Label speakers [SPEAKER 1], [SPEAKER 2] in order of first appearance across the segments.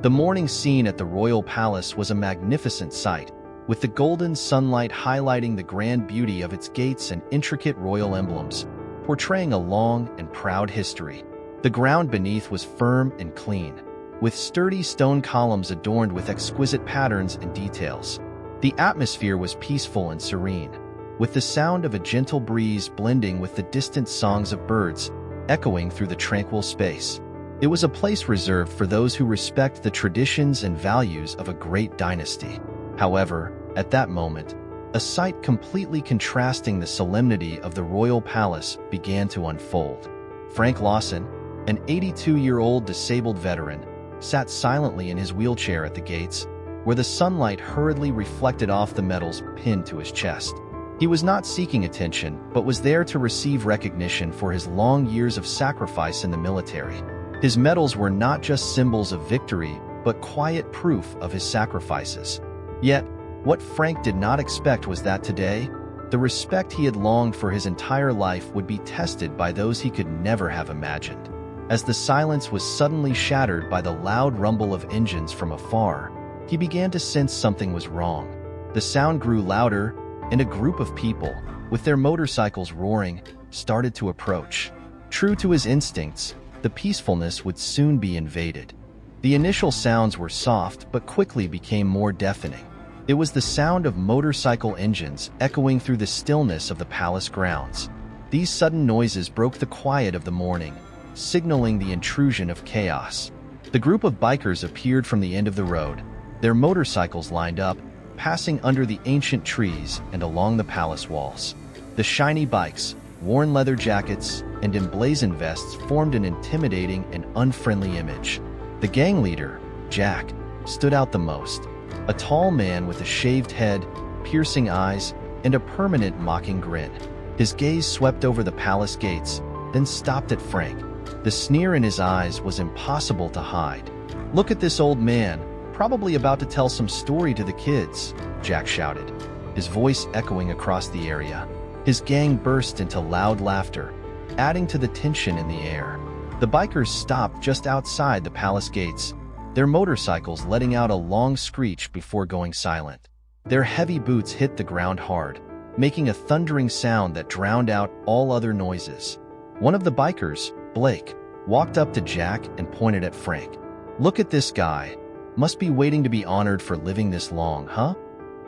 [SPEAKER 1] The morning scene at the royal palace was a magnificent sight, with the golden sunlight highlighting the grand beauty of its gates and intricate royal emblems, portraying a long and proud history. The ground beneath was firm and clean, with sturdy stone columns adorned with exquisite patterns and details. The atmosphere was peaceful and serene, with the sound of a gentle breeze blending with the distant songs of birds echoing through the tranquil space. It was a place reserved for those who respect the traditions and values of a great dynasty. However, at that moment, a sight completely contrasting the solemnity of the royal palace began to unfold. Frank Lawson, an 82-year-old disabled veteran, sat silently in his wheelchair at the gates, where the sunlight hurriedly reflected off the medals pinned to his chest. He was not seeking attention, but was there to receive recognition for his long years of sacrifice in the military. His medals were not just symbols of victory, but quiet proof of his sacrifices. Yet, what Frank did not expect was that today, the respect he had longed for his entire life would be tested by those he could never have imagined. As the silence was suddenly shattered by the loud rumble of engines from afar, he began to sense something was wrong. The sound grew louder, and a group of people, with their motorcycles roaring, started to approach. True to his instincts, the peacefulness would soon be invaded. The initial sounds were soft but quickly became more deafening. It was the sound of motorcycle engines echoing through the stillness of the palace grounds. These sudden noises broke the quiet of the morning, signaling the intrusion of chaos. The group of bikers appeared from the end of the road, their motorcycles lined up, passing under the ancient trees and along the palace walls. The shiny bikes, worn leather jackets, and emblazoned vests formed an intimidating and unfriendly image. The gang leader, Jack, stood out the most. A tall man with a shaved head, piercing eyes, and a permanent mocking grin. His gaze swept over the palace gates, then stopped at Frank. The sneer in his eyes was impossible to hide. "Look at this old man, probably about to tell some story to the kids," Jack shouted, his voice echoing across the area. His gang burst into loud laughter, adding to the tension in the air. The bikers stopped just outside the palace gates, their motorcycles letting out a long screech before going silent. Their heavy boots hit the ground hard, making a thundering sound that drowned out all other noises. One of the bikers, Blake, walked up to Jack and pointed at Frank. "Look at this guy. Must be waiting to be honored for living this long, huh?"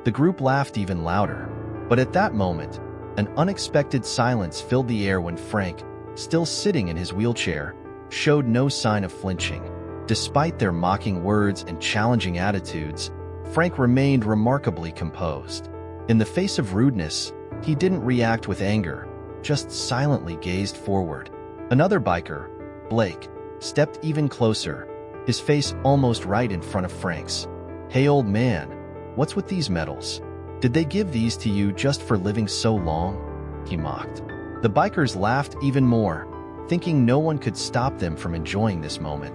[SPEAKER 1] The group laughed even louder. But at that moment, an unexpected silence filled the air when Frank, still sitting in his wheelchair, showed no sign of flinching. Despite their mocking words and challenging attitudes, Frank remained remarkably composed. In the face of rudeness, he didn't react with anger, just silently gazed forward. Another biker, Blake, stepped even closer, his face almost right in front of Frank's. "Hey old man, what's with these medals? Did they give these to you just for living so long?" he mocked. The bikers laughed even more, thinking no one could stop them from enjoying this moment.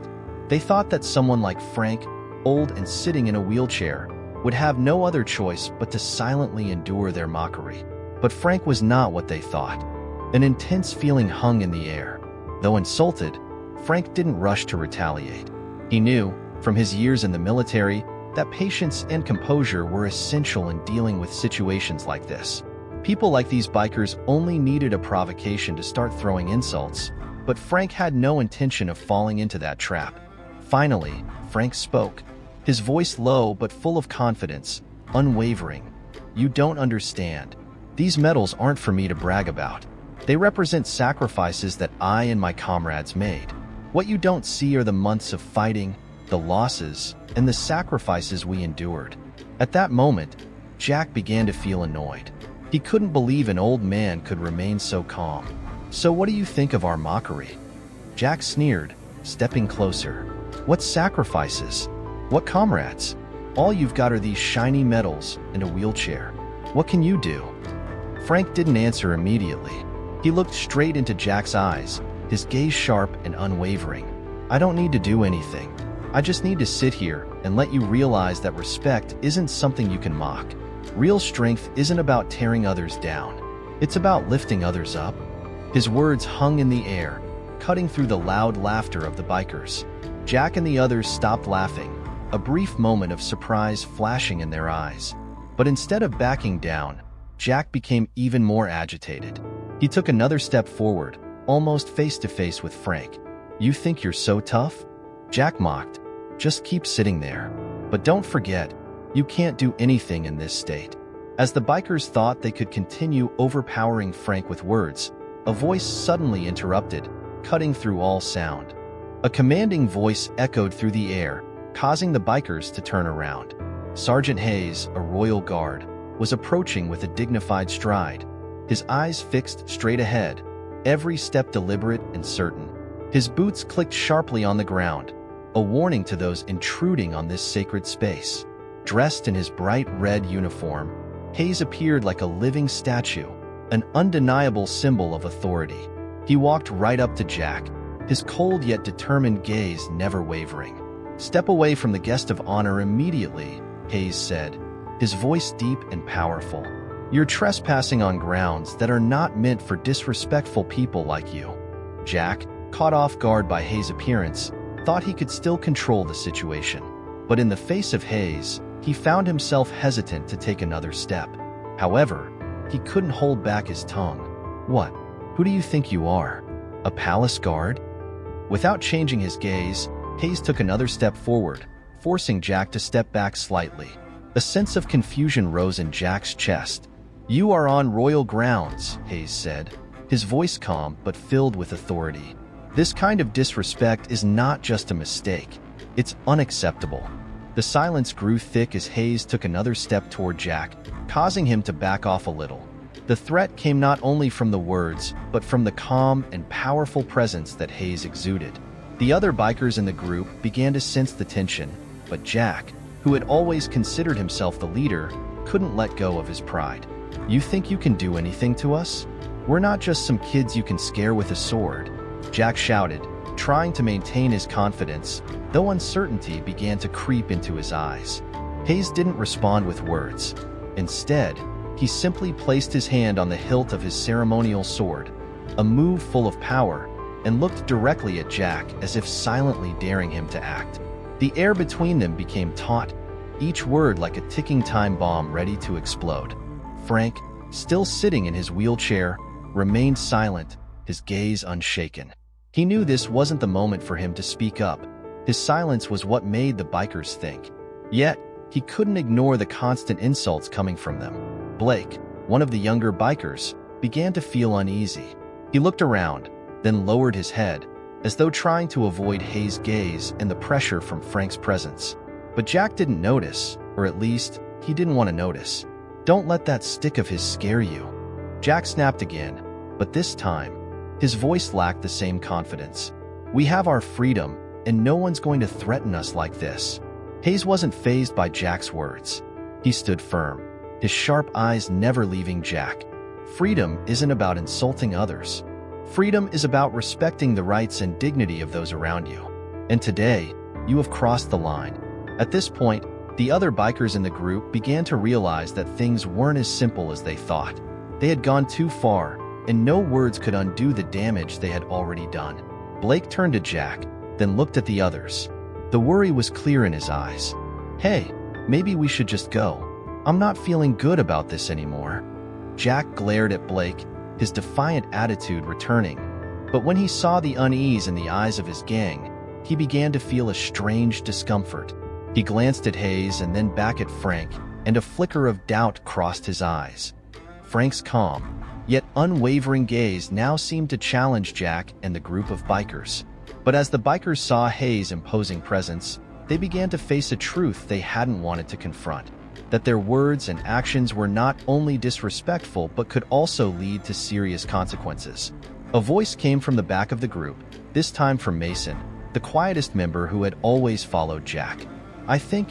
[SPEAKER 1] They thought that someone like Frank, old and sitting in a wheelchair, would have no other choice but to silently endure their mockery. But Frank was not what they thought. An intense feeling hung in the air. Though insulted, Frank didn't rush to retaliate. He knew, from his years in the military, that patience and composure were essential in dealing with situations like this. People like these bikers only needed a provocation to start throwing insults, but Frank had no intention of falling into that trap. Finally, Frank spoke, his voice low but full of confidence, unwavering. "You don't understand. These medals aren't for me to brag about. They represent sacrifices that I and my comrades made. What you don't see are the months of fighting, the losses, and the sacrifices we endured." At that moment, Jack began to feel annoyed. He couldn't believe an old man could remain so calm. "So what do you think of our mockery?" Jack sneered, stepping closer. "What sacrifices? What comrades? All you've got are these shiny medals and a wheelchair. What can you do?" Frank didn't answer immediately. He looked straight into Jack's eyes, his gaze sharp and unwavering. "I don't need to do anything. I just need to sit here and let you realize that respect isn't something you can mock. Real strength isn't about tearing others down. It's about lifting others up." His words hung in the air, cutting through the loud laughter of the bikers. Jack and the others stopped laughing, a brief moment of surprise flashing in their eyes. But instead of backing down, Jack became even more agitated. He took another step forward, almost face to face with Frank. "You think you're so tough?" Jack mocked. "Just keep sitting there. But don't forget, you can't do anything in this state." As the bikers thought they could continue overpowering Frank with words, a voice suddenly interrupted, cutting through all sound. A commanding voice echoed through the air, causing the bikers to turn around. Sergeant Hayes, a royal guard, was approaching with a dignified stride, his eyes fixed straight ahead, every step deliberate and certain. His boots clicked sharply on the ground, a warning to those intruding on this sacred space. Dressed in his bright red uniform, Hayes appeared like a living statue, an undeniable symbol of authority. He walked right up to Jack, his cold yet determined gaze never wavering. "Step away from the guest of honor immediately," Hayes said, his voice deep and powerful. "You're trespassing on grounds that are not meant for disrespectful people like you." Jack, caught off guard by Hayes' appearance, thought he could still control the situation. But in the face of Hayes, he found himself hesitant to take another step. However, he couldn't hold back his tongue. "What? Who do you think you are? A palace guard?" Without changing his gaze, Hayes took another step forward, forcing Jack to step back slightly. A sense of confusion rose in Jack's chest. "You are on royal grounds," Hayes said, his voice calm but filled with authority. "This kind of disrespect is not just a mistake. It's unacceptable." The silence grew thick as Hayes took another step toward Jack, causing him to back off a little. The threat came not only from the words, but from the calm and powerful presence that Hayes exuded. The other bikers in the group began to sense the tension, but Jack, who had always considered himself the leader, couldn't let go of his pride. "You think you can do anything to us? We're not just some kids you can scare with a sword," Jack shouted, trying to maintain his confidence, though uncertainty began to creep into his eyes. Hayes didn't respond with words. Instead, he simply placed his hand on the hilt of his ceremonial sword, a move full of power, and looked directly at Jack as if silently daring him to act. The air between them became taut, each word like a ticking time bomb ready to explode. Frank, still sitting in his wheelchair, remained silent, his gaze unshaken. He knew this wasn't the moment for him to speak up. His silence was what made the bikers think. Yet, he couldn't ignore the constant insults coming from them. Blake, one of the younger bikers, began to feel uneasy. He looked around, then lowered his head, as though trying to avoid Hayes' gaze and the pressure from Frank's presence. But Jack didn't notice, or at least, he didn't want to notice. "Don't let that stick of his scare you." Jack snapped again, but this time, his voice lacked the same confidence. "We have our freedom, and no one's going to threaten us like this." Hayes wasn't fazed by Jack's words. He stood firm, his sharp eyes never leaving Jack. Freedom isn't about insulting others. Freedom is about respecting the rights and dignity of those around you. And today, you have crossed the line. At this point, the other bikers in the group began to realize that things weren't as simple as they thought. They had gone too far, and no words could undo the damage they had already done. Blake turned to Jack, then looked at the others. The worry was clear in his eyes. "Hey, maybe we should just go. I'm not feeling good about this anymore." Jack glared at Blake, his defiant attitude returning. But when he saw the unease in the eyes of his gang, he began to feel a strange discomfort. He glanced at Hayes and then back at Frank, and a flicker of doubt crossed his eyes. Frank's calm, yet unwavering gaze now seemed to challenge Jack and the group of bikers. But as the bikers saw Hayes' imposing presence, they began to face a truth they hadn't wanted to confront: that their words and actions were not only disrespectful but could also lead to serious consequences. A voice came from the back of the group, this time from Mason, the quietest member who had always followed Jack. "I think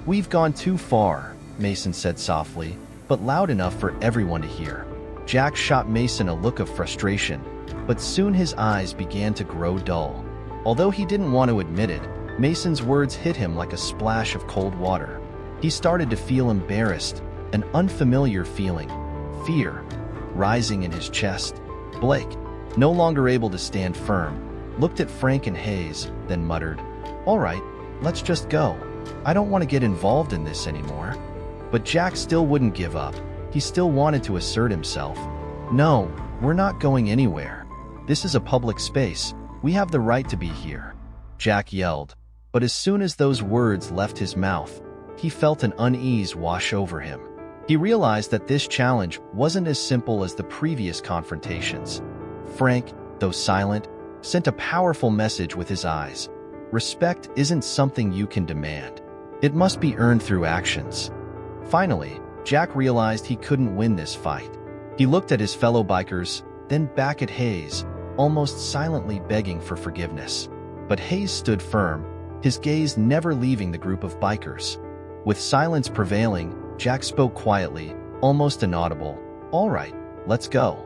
[SPEAKER 1] we've gone too far," Mason said softly, but loud enough for everyone to hear. Jack shot Mason a look of frustration, but soon his eyes began to grow dull. Although he didn't want to admit it, Mason's words hit him like a splash of cold water. He started to feel embarrassed, an unfamiliar feeling, fear, rising in his chest. Blake, no longer able to stand firm, looked at Frank and Hayes, then muttered, "All right, let's just go." I don't want to get involved in this anymore. But Jack still wouldn't give up. He still wanted to assert himself. No, we're not going anywhere. This is a public space. We have the right to be here, Jack yelled. But as soon as those words left his mouth, he felt an unease wash over him. He realized that this challenge wasn't as simple as the previous confrontations. Frank, though silent, sent a powerful message with his eyes. Respect isn't something you can demand. It must be earned through actions. Finally, Jack realized he couldn't win this fight. He looked at his fellow bikers, then back at Hayes, almost silently begging for forgiveness. But Hayes stood firm, his gaze never leaving the group of bikers. With silence prevailing, Jack spoke quietly, almost inaudible. "All right, let's go."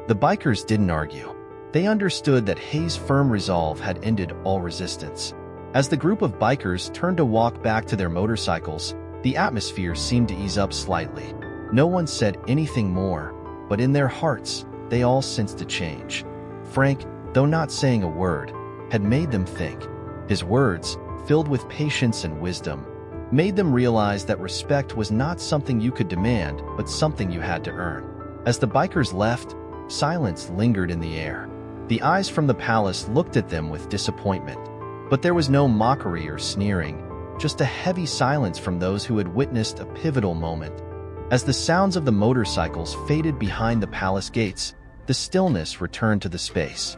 [SPEAKER 1] The bikers didn't argue. They understood that Hayes' firm resolve had ended all resistance. As the group of bikers turned to walk back to their motorcycles, the atmosphere seemed to ease up slightly. No one said anything more, but in their hearts, they all sensed a change. Frank, though not saying a word, had made them think. His words, filled with patience and wisdom, made them realize that respect was not something you could demand, but something you had to earn. As the bikers left, silence lingered in the air. The eyes from the palace looked at them with disappointment. But there was no mockery or sneering, just a heavy silence from those who had witnessed a pivotal moment. As the sounds of the motorcycles faded behind the palace gates, the stillness returned to the space.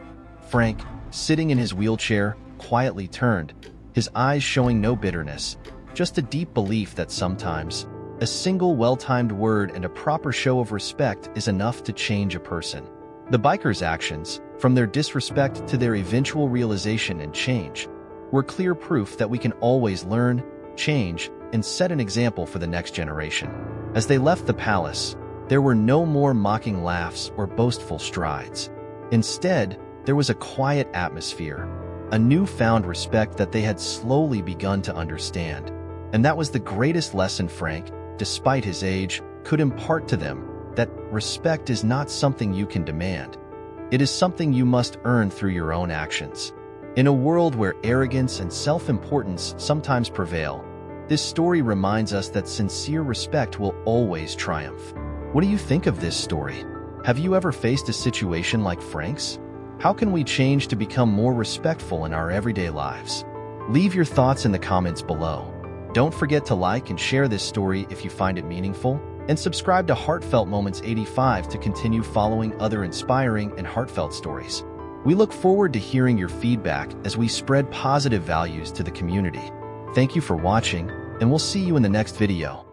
[SPEAKER 1] Frank, sitting in his wheelchair, quietly turned, his eyes showing no bitterness, just a deep belief that sometimes, a single well-timed word and a proper show of respect is enough to change a person. The bikers' actions, from their disrespect to their eventual realization and change, were clear proof that we can always learn, change, and set an example for the next generation. As they left the palace, there were no more mocking laughs or boastful strides. Instead, there was a quiet atmosphere, a newfound respect that they had slowly begun to understand. And that was the greatest lesson Frank, despite his age, could impart to them, that respect is not something you can demand. It is something you must earn through your own actions. In a world where arrogance and self-importance sometimes prevail, this story reminds us that sincere respect will always triumph. What do you think of this story? Have you ever faced a situation like Frank's? How can we change to become more respectful in our everyday lives? Leave your thoughts in the comments below. Don't forget to like and share this story if you find it meaningful, and subscribe to Heartfelt Moments 85 to continue following other inspiring and heartfelt stories. We look forward to hearing your feedback as we spread positive values to the community. Thank you for watching, and we'll see you in the next video.